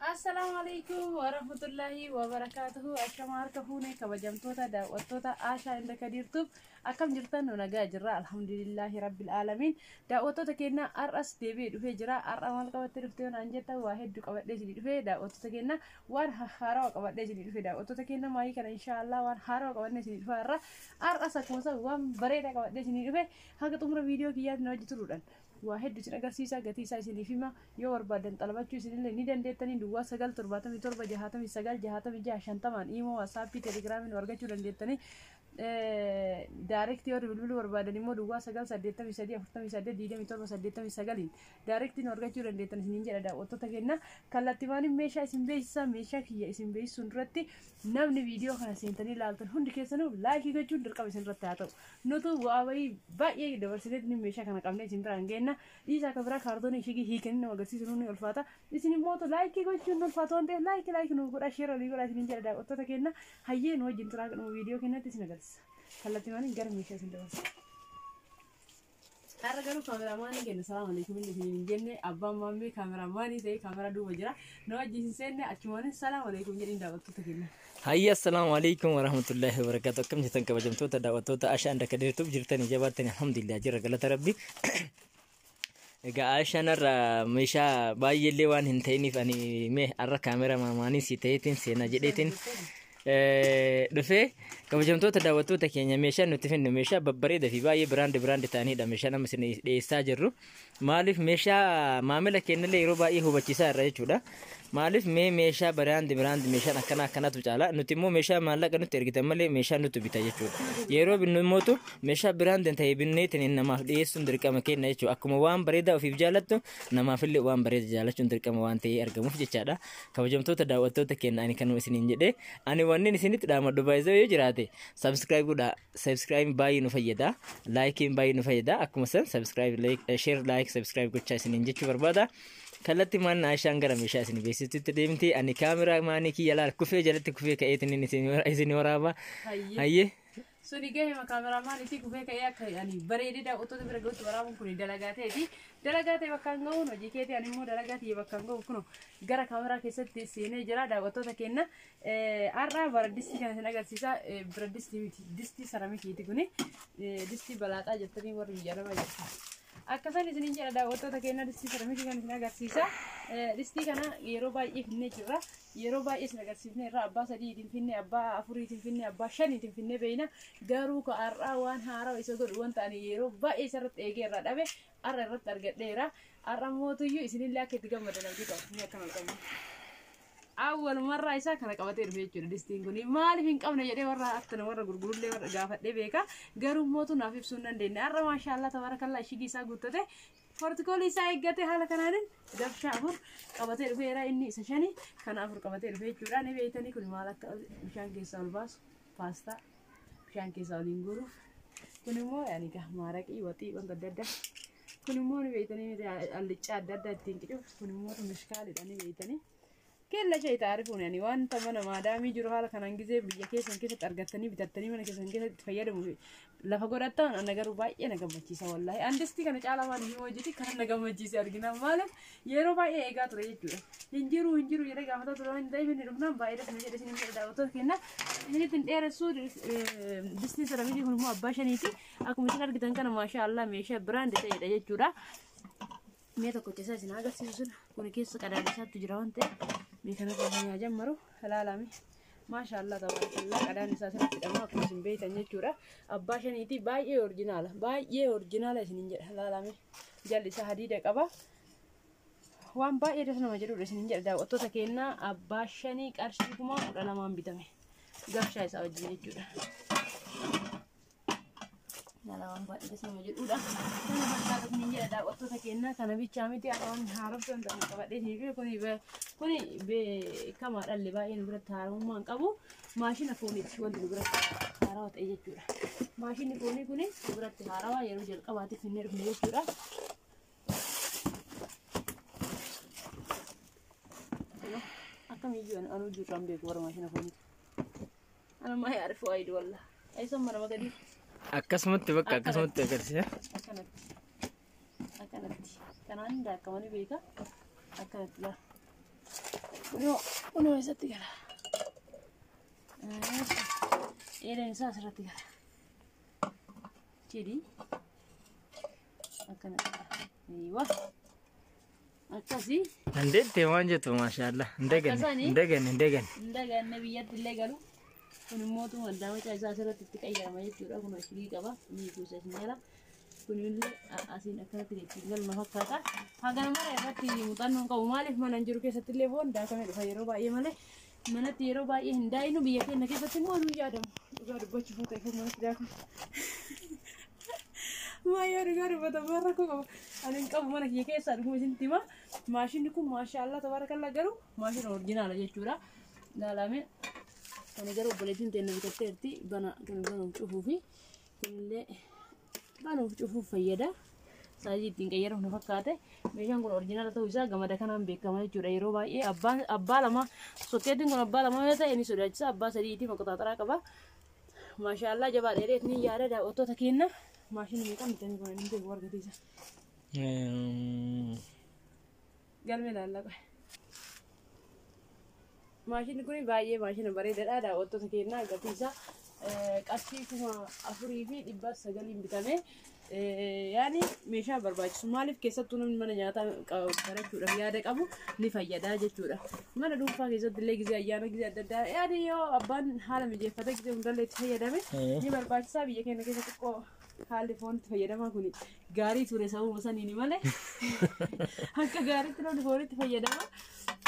السلام عليكم ورحمة الله وبركاته. أشمار كفوني كبجمتوتا دعوتوتا آشا عندك ديرتوب أكم جرتن ونجا جرا الحمد لله رب العالمين. دعوتوتا كنا أرأس دبي في جرا أرأمال قبت رفتون أنجتا واحد قبت لجدي في دعوتوتا كنا وان خاروا قبت لجدي في دعوتوتا كنا ما يكن إن شاء الله وان خاروا قبت لجدي في الرا أرأس كوسا وان بريدة قبت لجدي في هذا تمر فيديو كيات نوجي تلورن واحد جن أجر سيسا قتي سايسني فيما يور بدن طلبات شو سنين لني دن دتني دوا سجل ترباتم يتربى جهاتم يسجل جهاتم يجي عشان تمان إيمو واتساب تليجرام من ورقة شو دن دتني دايركت يور بلبل وربادن إيمو دوا سجل سديتم يسدي أفتم يسدي ديدم يتربى سديتم يسجلين دايركت ورقة شو دن دتني سنين جل دا وتو تكينا كلاتيماني ميشا اسم بيسا ميشا كي اسم بيس سنرتي نامني فيديو خنا سنتني لالتن هند كيسنو لايك يجو دركا بسنرتي هاتو نوتو واوي باي دورسيت ني ميشا كنا كامني سنترانجينا إذا كبر كاردون يشجي هيكن وقصي سنوني الفاتا إسني موتو لايك يقول شنو الفاتون ده لايك نقول أشير اللي يقول أسنين جل دا وتو تكينا هيا نوع جنتراك نو فيديو كنا تسنى جلس خلا تمانين جرم ميشا سندوس أرجعوا كاميراماني كنا السلام عليكم من جنة أبا مامي كاميراماني زي كاميرا دو وجرا نوع جنسين أشوفون السلام عليكم جرين دا وتو تكينا هيا السلام عليكم ورحمة الله وبركاته. كم جتن كبجمتوتا دعوتوتا عشان دكدير توب جرتني جبرتني الحمد لله جرى قلت ربي عشان مشا باي اللي وان هنتيني فاني مه أرى كاميرا ماماني سيتين سينا جديتين دفع كبجمتوتا دعوتوتا كينيا مشا نتفين مشا ببريد في باي براند تاني دا مشا نمسني يستاجروا مالف مشا معاملة كنا اللي يروبا هو بتشيسا رجودا مالف مشا براند مشا نكنا تجعله نتيمو مشا مالك أنو ترجع مالي مشا نتبي تجيبه يروب نموتو مشا براند انتهي بنيتني إنما في سندر كم كين نيجو أكو وان بريدا وفي بجالته نما في اللي وان بريد جالة سندر كم وان تي أرجع مفجع كذا كبجمتوتا دعوتوتا كنا أنا كانوا مسنين جدي أنا واني نسيني تدام دبائزو يجراتي سبسكرايب باي نفيدا لايكين باي نفيدا أكو مثلا سبسكرايب لايك شير لايك سبسكرايب كل شيء سنين جت بربادا كلتي من عشان قرا مش عشان بس تديمتي أني كاميرا ماني كي يلا كوفي جلت كوفي كأيتني نسيني ورابا هاي سوني جاي ما كاميرا مان يتي كوفي كأيك يعني بريدة دا أوتو تبرع قلت برامو كوني دلقاتي دي دلقاتي بكانغو نو جيكتي أنا مو دلقاتي بكانغو كنو جرا كاميرا كيست سيني جرا دا أوتو تكينا أرا بردستي كان سنأجر سيسا بردستي سرامي تكوني دستي بلاتا جتني وري جرا ما جت أكثر إذن جرا دا أوتو تكينا دستي سرامي كان سنأجر سيسا دستي كنا يروبا إفني جرا يروبا إسنأجر سيفني را أبا سدي تنفيني أبا أفوري تنفيني أبا شاني تنفيني بينا جارو كأرا وان هارا ويسقط وان تاني يروبا إسرت إيجر را دبي أرا رت أرجع ديرا أرا موتو يو إسني الله كتجمع مدنا جيكا نيا كمان أول مرة إسا كنا كواتير بيجوا ديستينغوني مالي فين كم نجدي ورا أكتر ورا غرغور لي ورا جافت لي بيكا جارو موتو نافيف سنن دينا أرا ما شاء الله تبارك الله شيء إسا قطته فرتكول إسا إجته حالا كنادن جاب شعبور كواتير بيرا إني سشاني كنا أفر كواتير بيجوا راني بيتني كل مالك مشان كيسال باس باستا مشان كيسال إنغورو كل مو يعني كهمارك إيوتي وانتددا كل مو بيتني اللي تشاد ددا تينكيو كل مو مشكلة أنا بيتني كل شيء تعرفون يعني وان تمنا ما دامي جروها لك أنا نجزء بيجاكيس إنك ترجعتني بترتني من كيس إنك تفيد مو لفقرات أنا جرو باي أنا جمعتي سوا والله أندستي كانت على ما نيجي وجدي كان جمعتي سأرجعنا ماله يرو باي إيجا تريد جورا هنجرو يرى جامعة تروين دايما نروحنا بايرة نجي رسمي نجي دعوتو كنا هني تنتهي رسول دستي سرامي هم أباشا نيتي أكو مثلا كده كان ما شاء الله ميشا براند تيجي جورا ميتا كنت ساعة ناقص سيسون كوني كيس كذا بسات تجرون تي بيكنا كنا جمرو هلالامي ما شاء الله تبارك الله كذا نساء سنة ما كوسين بيت أني جورا أباشا نيتي باي أورجينال سنين هلالامي جل سهديد كابا وان باي رسنا مجرور سنين دا وتو تكينا أباشا نيك أرشيكما ولا ما بيتامي قفشة سأوجيني جورا نلا وان باي رسنا مجرور أنا بحثت من جدا وقت تكينا كان بيتشامي تي أنا هارب تون تاني كبار ده هيك كوني كمار اللي باي نقول تارو ما كابو ماشين فوني شو اللي نقول تارو تيجي جورا ماشين فوني نقول تارو يا رجال كباتي فينير فينير جورا أكمل يجوا أنا جورام بيكور ماشين فوني أنا ما يعرف وايد والله أي سمرة ما كدي أكسمت بقى أكسمت كرسي أكنت كان عندك كمان بيكا أكنت لا Kunoo isatti gala. Eeleen isaa asirratti gala. Jedhi. Akkana. Eeywa. Akkasii. Dandeettee waan jettu maashaallah. Hindaganne biyyatti illee galu. Kun immoo addaa macaa isaa asirratti itti qayyarama jechuudha. Kun ashii qaba. Inni kuusa isin jala. Kun illee asiin akkanatti ittiin galma fakkaata. Hagana mara irratti muuxannoon qabu maaliif mana hin jiru keessatti illee foon daakamee dhufa yeroo baay'ee malee manatti yeroo baay'ee hin daa'inu biyya keenya keessatti immoo nu yaadamu. Dhugaa dubbachuuf ta'e manatti daakuu. Maayyaa dhugaa dubbata barra koo qaba. Ani hin qabu mana kiyya keessaa dhuguma isinitti hima. Maashinni kun maashaallah tabaarakallaa garuu maashina orjinaala jechuudha. Ilaalamee kana garuu obboleettiin teenya bitatteerti bana kun banuuf cufuu fi kunillee banuuf cufuuf fayyada. Saayizii ittiin qayyaramu na fakkaate. Meeshaan kun orjinaala ta'uu isaa gamada kanaan beekama jechuudha. Yeroo baay'ee abbaa lama sokkeettiin kun abbaa lama yoo ta'e ni sodaachisa. Abbaa sadiitii maqoxaaxaraa qaba. Maashaallah jabaa dheereet ni yaada daawwattoota keenya. Maashinni meeqaan bitanii kun hin beeku argatiisa. Galmee laallaqa. Maashinni kun baay'ee maashina bareedaadha daawwattoota keenya argatiisa. Qarshii 4,900 bitame. Yaani meeshaa barbaachisu maaliif keessattuu namni mana nyaataa barachuudhaaf yaada qabu ni fayyada jechuudha. Mana dhuunfaa keessatti illee gizee ayyaana gizee adda addaa yaani yoo abbaan haala mijeeffate gizee hundallee itti fayyadame ni barbaachisaa biyya keenya keessatti xiqqoo haalli foon itti fayyadamaa kun gaarii ture sababuma saniini malee akka gaariitti namni foon itti fayyadama.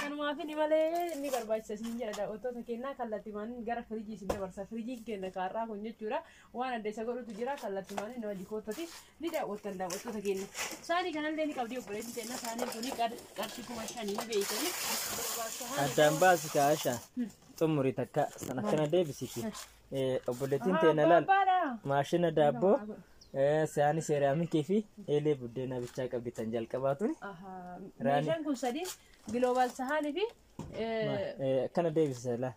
Kanumaaf ni malee ni barbaachisa isin jedha daawwattoota keenyaa kallattimaan gara firiijii isin dabarsa. Firiijiin keenya kaarraa kun jechuudha waan adda isa godhutu jira kallattimaan nama jikoottati ni daawwattan daawwattoota keenya. Saanii kanallee ni qabdi obboleettiin keenya saanii kuni qarshii 5,000 ni beeytanii. Addaan baasi kaasha xumuri takka sana kana deebisiti. Obboleettiin teenya laal maashina daabboo saanii seeraamikii fi eelee buddeena bichaa qabditan jalqabaatuni. Meeshaan kun sadii Global sahani fi kana deebisa la.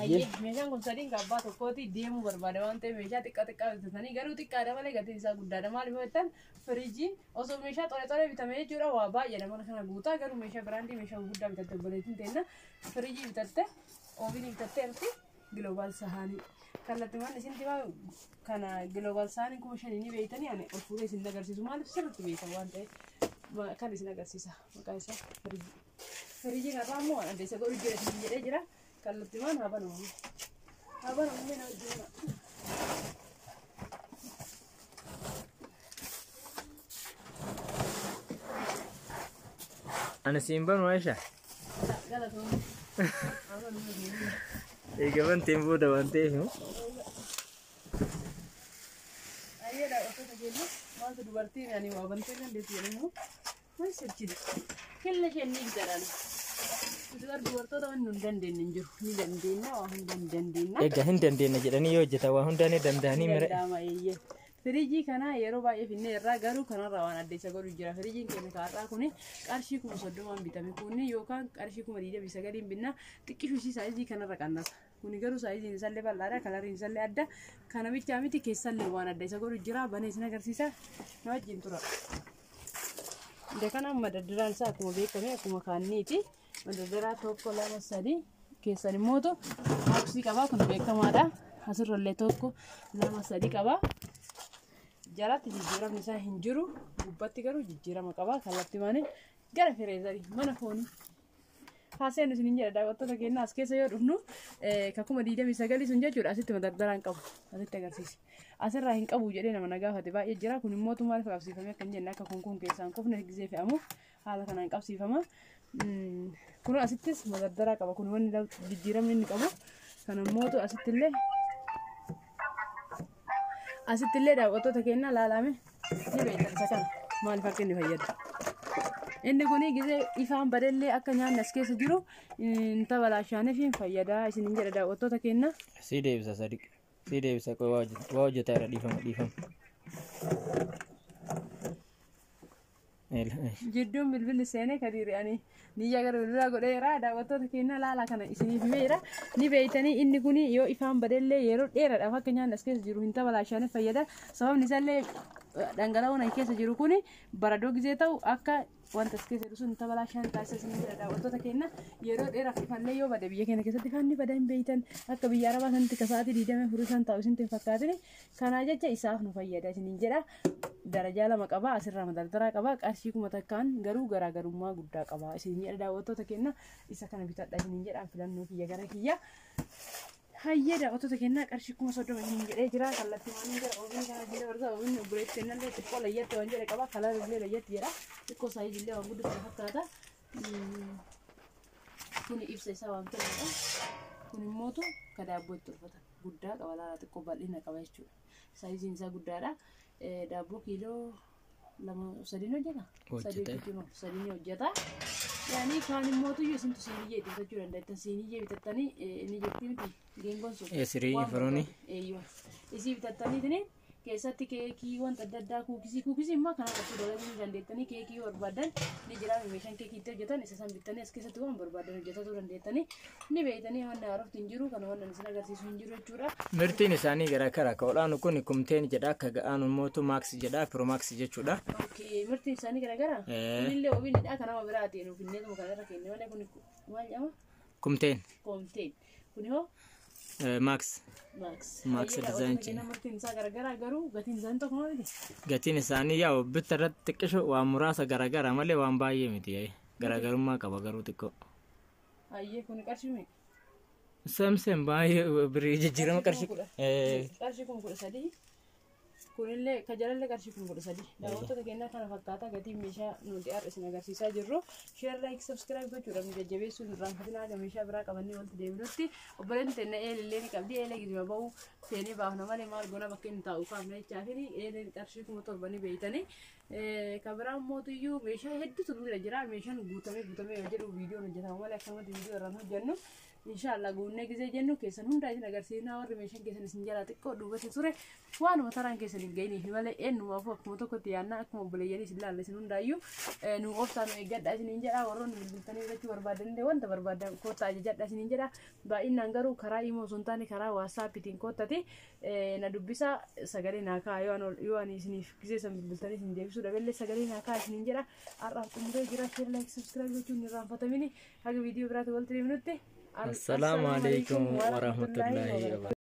Ayye meeshaan kun sadiin gabbaa tokkooti deemuu barbaada waan ta'eef meeshaa xiqqaa bitatanii garuu xiqqaadha malee gatiin isaa guddaadha maaliif jettan firiijiin osoo meeshaa xore bitamee jechuudha waa baay'eedha mana kana guutaa garuu meeshaa biraandii meeshaa guddaa bitatte obboleettiin teenya firiijii bitatte oovinii bitatte irratti Global sahanii kallattimaan isinti kana Global sahanii 5,000 ni beeytanii ani ol fuudhee isin agarsiisu maaliif sirriitti beeytan waan ta'eef. Kan isin agarsiisa maqaan isaa firiijii. Firiijii kanarraa immoo waan adda isa godhu jira isin jedhee jira kallattimaan haa banamu. Haa banamu na hojjeta. Ani siin banu Aisha. Galatoomne. Haa banamu. Eegaban booda waan ta'eef ayyaadha osoo jennu wanta dubartiin ani waa bantee dandeessu jedhamu waan sirchiti killa isheen ni bitaraan dubartoota waan nu hin dandeenye hin jiru ni dandeenya waa hunda ni dandeenya. Egaa hin dandeenya jedhanii yoo hojjetan waa hundaa ni danda'anii mire. Firiijii kana yeroo baay'ee finnee irraa garuu kanarraa waan adda isa godhu jira. Firiijiin keenya kaarraa kuni qarshii 30,000 bitame kuni yookaan qarshii 29,900 binna xiqqishu saayizii kanarra qannasa. Kuni garuu saayiziin isaallee bal'aadha kalariin isaallee adda kana bichaa miti keessallee waan adda isa godhu jira banee isin agarsiisa na wajjin tura. Ida kana madaddaraan isaa akkuma beekame akkuma kaanniiti madaddaraa tokko lama sadii keessan immoo booksii qabaa kun beekamaadha asirrallee tokko lama sadii qabaa. Jalatti jijjiiramni isaa hin jiru gubbatti garuu jijjiirama qaba kallattimaan gara fireezarii mana foonii haaseen isin jedha daawwattoota keenya as keessa yoo dhufnu kakuma 29 sun jechuudha asitti madaddaraan qabu asitti agarsiisa asirraa hin qabu jedhee nama na gaafate baay'ee jira kun immoo maaliif qabsiifame akka hin jenne akka kun keessaan kufne gisee fe'amuuf haala kanaan qabsiifama kun asittis madaddaraa qaba kun wanni jijjiiramni inni qabu kana immoo asittillee daawwattoota keenya laalame ni beektan isa kana maaliif akka inni fayyadu. Inni kuni gisee ifaan badellee akka nyaanni as keessa jiru tabalaashaaneef hin fayyadaa isin jedha daawwattoota keenya. Sii deebisa sadiq. Sii deebisa waa hojjetaa irra dhiifama. Jidduun bilbilli seenee kadiiri ani niyya gara bilbilaa godheera daawwattoota keenya laala kana isiniif himeera ni beeytanii inni kuni yoo ifaan badellee yeroo dheeraadhaaf akka nyaanni as keessa jiru hin tabalaashaaneef fayyada sababni isaallee dhangala'oon ani keessa jiru kuni baradoo gizee ta'u akka wanta as keessa jiru sun tabalaashaan taasisa isin jira daawwattoota keenya yeroo dheeraaf ifallee yoo bade biyya keenya keessatti fanni badan beeytan akka biyya arabaa sanatti kasaatii 25 ta'u isin fakkaatin kanaa jecha isaaf nu fayyada isin jedha darajaa lama qaba asirraa madaldaraa qaba qarshii kuma takkaan garuu garaagarummaa guddaa qaba isin jedha daawwattoota keenya isa kana bitadha isin jedha filannoo kiyya gara kiyya hayyee daawwattoota keenya qarshii kuma 30 isin jedhee jira kallattii waan jira ofiin kana jira warra ofiin bureetti nallee xiqqoo layyatti waan jedhe qaba kalaa illee layyatti jedha xiqqoo saayii illee waan guddaa fakkaata kun ibsa isaa waan kennuudha kun immoo ka daabboo itti uffata guddaa qaba laala xiqqoo bal'ina qaba jechuudha saayiziin isaa guddaadha daabboo kiiloo 2-3 hojjeta 3 hojjeta yani kan immoo tuyyo isintu siiniyee bitachuu dandeetta siiniyee bitattanii inni jetti miti geengoon sun sirii faroni eeyyoo isii bitattanii keessatti keekii wanta adda addaa kuukisii immoo kana qophii dalaguu dandeettanii keekii barbaadan ni jira meeshaan keekii itti hojjetan isa san bittanii as keessatti waan barbaadan hojjetatu dandeettanii ni beeytanii waan haarofti hin jiru kana waan isin agarsiisu hin jiru jechuudha. Mirtiin isaanii garaa ka olaanu kun kumteen jedha akka ga'aanu mootu maaks jedha pro maaks jechuudha. Okay mirtiin isaanii garaa kunillee obiinidha kanama biraa ta'e nuuf illee kana irra kenne malee kun maal jedhama? Kumteen kuni hoo Max design cina. Gatiin isaanii yaa bitta irratti xiqqisho waan muraasa garagara malee waan baay'ee miti garagarummaa qaba garuu xiqqoo. Hayyee kun qarshii meeqa? Samsung baay'ee birii jijjiirama qarshii. Qarshii kun 13. Kunillee kajalallee qarshii kun 13. Daawwattoota keenya kana fakkaata gatii meeshaa nuti har'a isin agarsiisaa jirru. Share like subscribe gochuudhaan nu jajjabeessuun irraan fatina aga meeshaa biraa qabannee walitti deebinutti obboleen teenna eelillee ni qabdi eelee gizima ba'u seenee baafna malee maal gona bakka inni taa'u kaafna jechaafini eeleen qarshii kuma 7 ni beeytanii kabiraan mootiyyuu meeshaa hedduutu nurra jira meeshaan guutamee yoo jedhu viidiyoon hojjetama malee akkamatti viidiyoo irraan hojjennu inshallah guunne gizee jennu keessan hundaa isin agarsiisna warri meeshaan keessan isin jalaa xiqqoo duubatti ture waanuma taraan keessan hin ga'iniif malee eenyumaafuu akkuma tokkotti yaannaa akkuma obboleeyyanii isin laalla isin hundaayyuu nu ooftaan eeggadha isiniin jedha warroonni bilbiltanii irratti barbaadanillee wanta barbaadan koottaa ajajadha isiniin jedha baay'inaan garuu karaa imoo osoo hin taane karaa waasaappiitiin koottati na dubbisa sagalee naa kaa yoo ani isiniif gizee san bilbiltanii isin deebisuu dhabeellee sagalee naa kaa isiniin jedha har'aaf xumuree jira share like subscribe gochuun hin irraanfatamini haga viidiyoo biraatti walitti deebinutti. Assalamualaikum warahmatullahi wabarakatuh.